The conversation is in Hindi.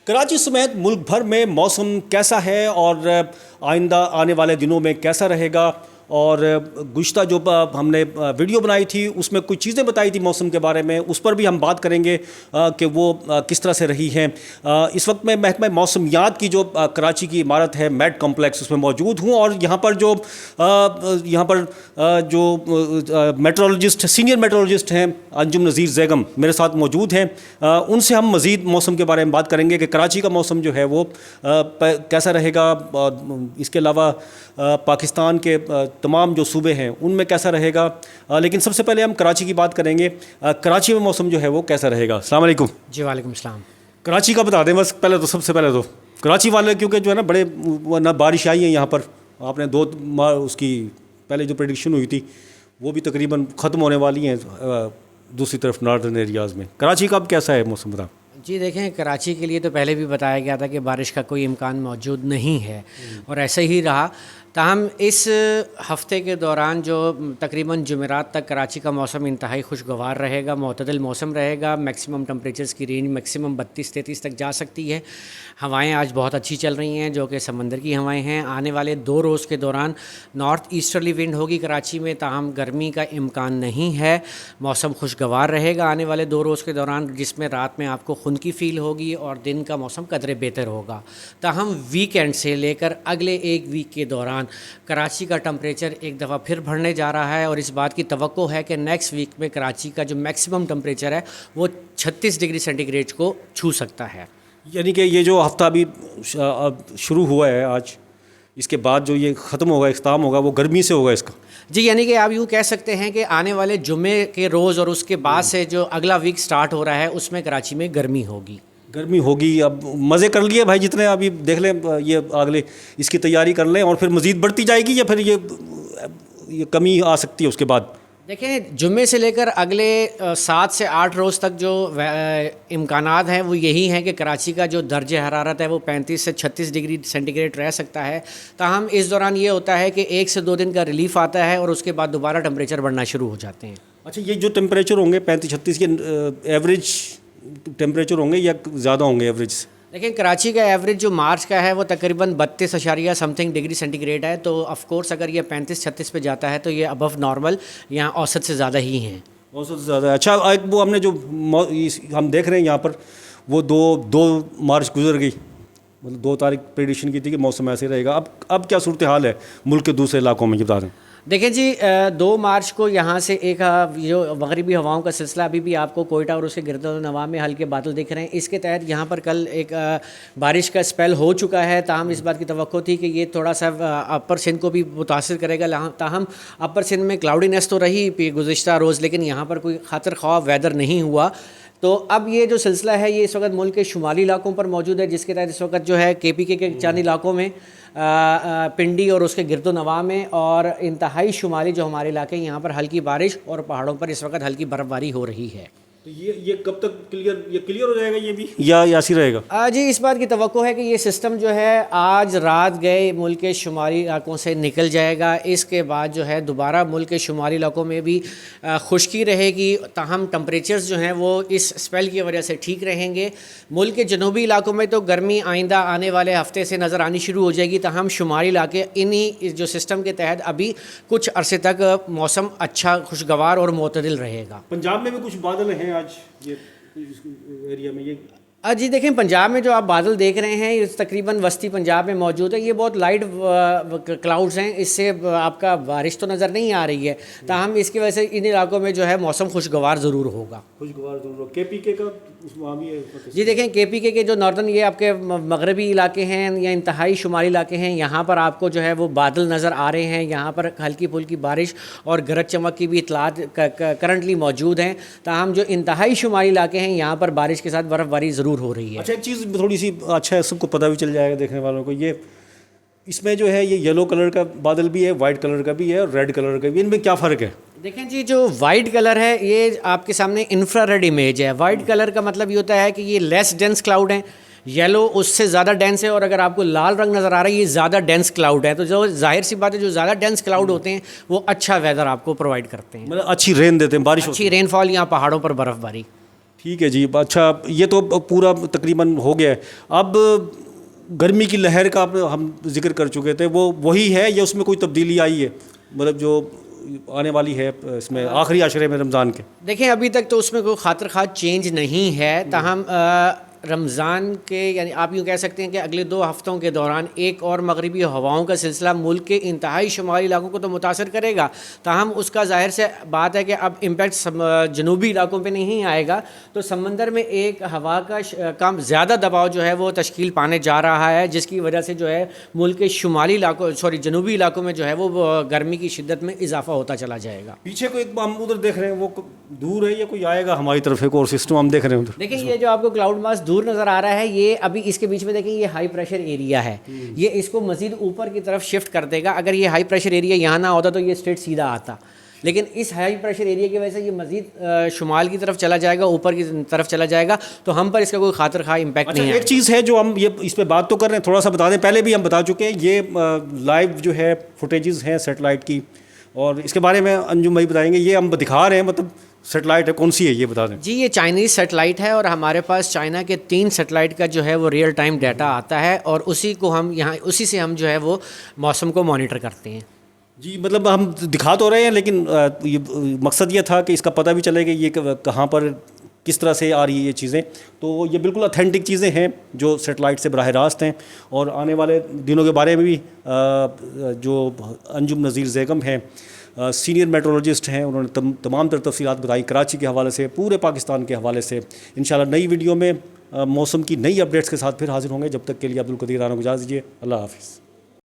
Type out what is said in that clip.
कराची समेत मुल्क भर में मौसम कैसा है और आइंदा आने वाले दिनों में कैसा रहेगा। और गुज़िश्ता जो हमने वीडियो बनाई थी उसमें कुछ चीज़ें बताई थी मौसम के बारे में, उस पर भी हम बात करेंगे कि वो किस तरह से रही हैं। इस वक्त मैं महकमा मौसमियात की जो कराची की इमारत है मेट कॉम्प्लेक्स, उसमें मौजूद हूँ और यहाँ पर जो मेट्रोलॉजिस्ट सीनियर मेट्रोलॉजिस्ट हैं अंजुम नज़ीर ज़ैगम मेरे साथ मौजूद हैं। उनसे हम मज़ीद मौसम के बारे में बात करेंगे कि कराची का मौसम जो है वो कैसा रहेगा। इसके अलावा पाकिस्तान के तमाम जो सूबे हैं उनमें कैसा रहेगा। लेकिन सबसे पहले हम कराची की बात करेंगे। कराची में मौसम जो है वो कैसा रहेगा। अस्सलाम वालेकुम। जी वालेकुम सलाम। कराची का बता दें बस पहले तो, सबसे पहले तो कराची वाले क्योंकि जो है ना बड़े ना बारिश आई है यहाँ पर। आपने उसकी पहले जो प्रेडिक्शन हुई थी वो भी तकरीबन ख़त्म होने वाली हैं दूसरी तरफ नॉर्दर्न एरियाज़ में। कराची का अब कैसा है मौसम बता। जी देखें, कराची के लिए तो पहले भी बताया गया था कि बारिश का कोई इम्कान मौजूद नहीं है और ऐसे ही रहा। ताहम इस हफ़्ते के दौरान जो तकरीबन जुमेरात तक कराची का मौसम इंतहाई खुशगवार रहेगा, मुतदल मौसम रहेगा। मैक्सिमम टेम्परेचर्स की रेंज मैक्सिमम 32-33 तक जा सकती है। हवाएं आज बहुत अच्छी चल रही हैं जो कि समंदर की हवाएं हैं। आने वाले 2 रोज़ के दौरान नॉर्थ ईस्टर्ली विंड होगी कराची में, ताहम गर्मी का इम्कान नहीं है। मौसम खुशगवार रहेगा आने वाले 2 रोज़ के दौरान, जिसमें रात में आपको खुनकी फ़ील होगी और दिन का मौसम कदरे बेहतर होगा। ताहम वीकेंड से लेकर अगले 1 वीक के दौरान कराची का टेम्परेचर एक दफ़ा फिर बढ़ने जा रहा है और इस बात की तवक्को है कि नेक्स्ट वीक में कराची का जो मैक्सिमम टेम्परेचर है वो 36 डिग्री सेंटीग्रेड को छू सकता है। यानी कि ये जो हफ़्ता अभी शुरू हुआ है आज, इसके बाद जो ये ख़त्म होगा, इख्तिताम होगा, वो गर्मी से होगा इसका। जी, यानी कि आप यूँ कह सकते हैं कि आने वाले जुम्मे के रोज़ और उसके बाद से जो अगला वीक स्टार्ट हो रहा है उसमें कराची में गर्मी होगी। अब मज़े कर लिए भाई जितने, अभी देख लें ये अगले इसकी तैयारी कर लें और फिर मज़ीद बढ़ती जाएगी या फिर ये कमी आ सकती है उसके बाद। देखें, जुम्मे से लेकर अगले 7 से 8 रोज़ तक जो इम्कानात हैं वो यही हैं कि कराची का जो दर्जे हरारत है वो 35 से 36 डिग्री सेंटीग्रेड रह सकता है। ताहम इस दौरान ये होता है कि 1 से 2 दिन का रिलीफ आता है और उसके बाद दोबारा टेम्परेचर बढ़ना शुरू हो जाते हैं। अच्छा, ये जो टेम्परेचर होंगे 35-36 के एवरेज टेम्परेचर होंगे या ज़्यादा होंगे एवरेज से? लेकिन कराची का एवरेज जो मार्च का है वो तकरीबन 32 डिग्री सेंटीग्रेड है। तो ऑफ कोर्स अगर ये 35-36 पे जाता है तो ये अबव नॉर्मल यहाँ औसत से ज़्यादा ही हैं। औसत से ज़्यादा। अच्छा, एक वो हमने जो हम देख रहे हैं यहाँ पर वो 2 मार्च गुजर गई, मतलब 2 तारीख प्रेडिक्शन की थी कि मौसम ऐसे रहेगा। अब क्या सूरत हाल है मुल्क के दूसरे इलाकों में, ये बता दें। देखें जी, 2 मार्च को यहाँ से एक जो मगरिबी हवाओं का सिलसिला अभी भी आपको कोयटा और उसके गिरदोनवा में हल्के बादल दिख रहे हैं। इसके तहत यहाँ पर कल एक बारिश का स्पेल हो चुका है। ताहम इस बात की तवक्को थी कि ये थोड़ा सा अपर सिंध को भी मुतासिर करेगा। ताहम अपर सिंध में क्लाउडीनेस तो रही गुज़िश्ता रोज़, लेकिन यहाँ पर कोई खतर ख्वाह वेदर नहीं हुआ। तो अब ये जो सिलसिला है ये इस वक्त मुल्क के शुमाली इलाकों पर मौजूद है, जिसके तहत इस वक्त जो है KPK के चंद इलाकों में पिंडी और उसके गिरदो नवा में और इंतहाई शुमाली जो हमारे इलाके यहाँ पर हल्की बारिश और पहाड़ों पर इस वक्त हल्की बर्फ़बारी हो रही है। तो ये कब तक क्लियर हो जाएगा ये भी या ऐसी रहेगा? जी, इस बात की तवक्को है कि ये सिस्टम जो है आज रात गए मुल्क के शुमाली इलाकों से निकल जाएगा। इसके बाद जो है दोबारा मुल्क के शुमाली इलाकों में भी खुश्की रहेगी। ताहम टेम्परेचर्स जो हैं वो इस स्पेल की वजह से ठीक रहेंगे। मुल्क के जनूबी इलाकों में तो गर्मी आइंदा आने वाले हफ्ते से नज़र आनी शुरू हो जाएगी। ताहम शुमाली इलाके इन्हीं जो सिस्टम के तहत अभी कुछ अरसे तक मौसम अच्छा खुशगवार और मुतदिल रहेगा। पंजाब में भी कुछ बादल हैं आज ये एरिया में ये। जी देखें, पंजाब में जो आप बादल देख रहे हैं ये तकरीबन वस्ती पंजाब में मौजूद है। ये बहुत लाइट क्लाउड्स हैं, इससे आपका बारिश तो नज़र नहीं आ रही है। ताहम इसकी वजह से इन इलाकों में जो है मौसम खुशगवार ज़रूर होगा। KPK का वहाँ भी है? जी देखें, KPK के जो नॉर्दर्न ये आपके मगरबी इलाके हैं या इंतहाई शुमाली इलाके हैं, यहाँ पर आपको जो है वो बादल नज़र आ रहे हैं। यहाँ पर हल्की फुल्की बारिश और गरज चमक की भी इतलात करंटली मौजूद हैं। ताहम जो इंतहाई शुमाली इलाके हैं यहाँ पर बारिश के साथ बर्फ़बारी ज़रूर हो रही है। अच्छा, एक चीज़ थोड़ी सी अच्छा है, सबको पता भी चल जाएगा देखने वालों को, ये इसमें जो है ये येलो कलर का बादल भी है, वाइट कलर का भी है और रेड कलर का भी। इनमें क्या फ़र्क है? देखें जी, जो वाइट कलर है ये आपके सामने इंफ्रारेड इमेज है। वाइट कलर का मतलब ये होता है कि ये लेस डेंस क्लाउड है, येलो उससे ज़्यादा डेंस है और अगर आपको लाल रंग नज़र आ रहा है ये ज़्यादा डेंस क्लाउड है। तो जो जाहिर सी बात है, जो ज़्यादा डेंस क्लाउड होते हैं वो अच्छा वेदर आपको प्रोवाइड करते हैं, मतलब अच्छी रेन देते हैं, बारिश अच्छी रेनफॉल या पहाड़ों पर बर्फ़बारी। ठीक है जी। अच्छा, ये तो पूरा तकरीबन हो गया है। अब गर्मी की लहर का हम जिक्र कर चुके थे, वो वही है या उसमें कोई तब्दीली आई है, मतलब जो आने वाली है इसमें आखिरी आशरे में रमज़ान के? देखें, अभी तक तो उसमें कोई खातिर खा चेंज नहीं है। ताहम रमज़ान के यानी आप यूँ कह सकते हैं कि अगले 2 हफ़्तों के दौरान एक और मगरिबी हवाओं का सिलसिला मुल्क के इंतहाई शुमाली इलाकों को तो मुतासर करेगा। ताहम उसका ज़ाहिर से बात है कि अब इम्पैक्ट जनूबी इलाकों पे नहीं आएगा, तो समंदर में एक हवा का कम ज़्यादा दबाव जो है वो तश्कील पाने जा रहा है, जिसकी वजह से जो है मुल्क के शुमाली इलाकों जनूबी इलाकों में जो है वो गर्मी की शिद्दत में इजाफा होता चला जाएगा। पीछे को एक हम उधर देख रहे हैं, वो दूर है या कोई आएगा हमारी तरफ? एक और सिस्टम हम देख रहे हैं उधर। देखिए, ये जो आपको क्लाउड मास दूर नज़र आ रहा है, ये अभी इसके बीच में देखें, ये हाई प्रेशर एरिया है। ये इसको मज़ीद ऊपर की तरफ शिफ्ट कर देगा। अगर ये हाई प्रेशर एरिया यहाँ ना होता तो ये स्ट्रेट सीधा आता, लेकिन इस हाई प्रेशर एरिया की वजह से ये मज़ीद शुमाल की तरफ चला जाएगा, ऊपर की तरफ चला जाएगा, तो हम पर इसका कोई खातिर खा इम्पैक्ट नहीं है। एक चीज़ है जो हम ये इस पर बात तो कर रहे हैं, थोड़ा सा बता दें, पहले भी हम बता चुके हैं, ये लाइव जो है फुटेजेस हैं सेटेलाइट की, और इसके बारे में अंजुम भाई बताएंगे। ये हम दिखा रहे हैं, मतलब सेटेलाइट है, कौन सी है ये बता दें। जी, ये चाइनीज़ सेटेलाइट है और हमारे पास चाइना के 3 सेटेलाइट का जो है वो रियल टाइम डाटा आता है, और उसी को हम यहाँ उसी से हम जो है वो मौसम को मॉनिटर करते हैं। जी, मतलब हम दिखा तो रहे हैं, लेकिन ये मकसद ये था कि इसका पता भी चले कि ये कहाँ पर किस तरह से आ रही है ये चीज़ें। तो ये बिल्कुल ऑथेंटिक चीज़ें हैं जो सेटेलाइट से बराह रास्त हैं, और आने वाले दिनों के बारे में भी जो अंजुम नज़ीर ज़ेगम हैं, सीनियर मेट्रोलॉजिस्ट हैं, उन्होंने तमाम तर तफसीलात बताई कराची के हवाले से, पूरे पाकिस्तान के हवाले से। इंशाल्लाह नई वीडियो में मौसम की नई अपडेट्स के साथ फिर हाजिर होंगे। जब तक के लिए अब्दुल कदीर राना को इजाज़त दीजिए। अल्लाह हाफ़िज़।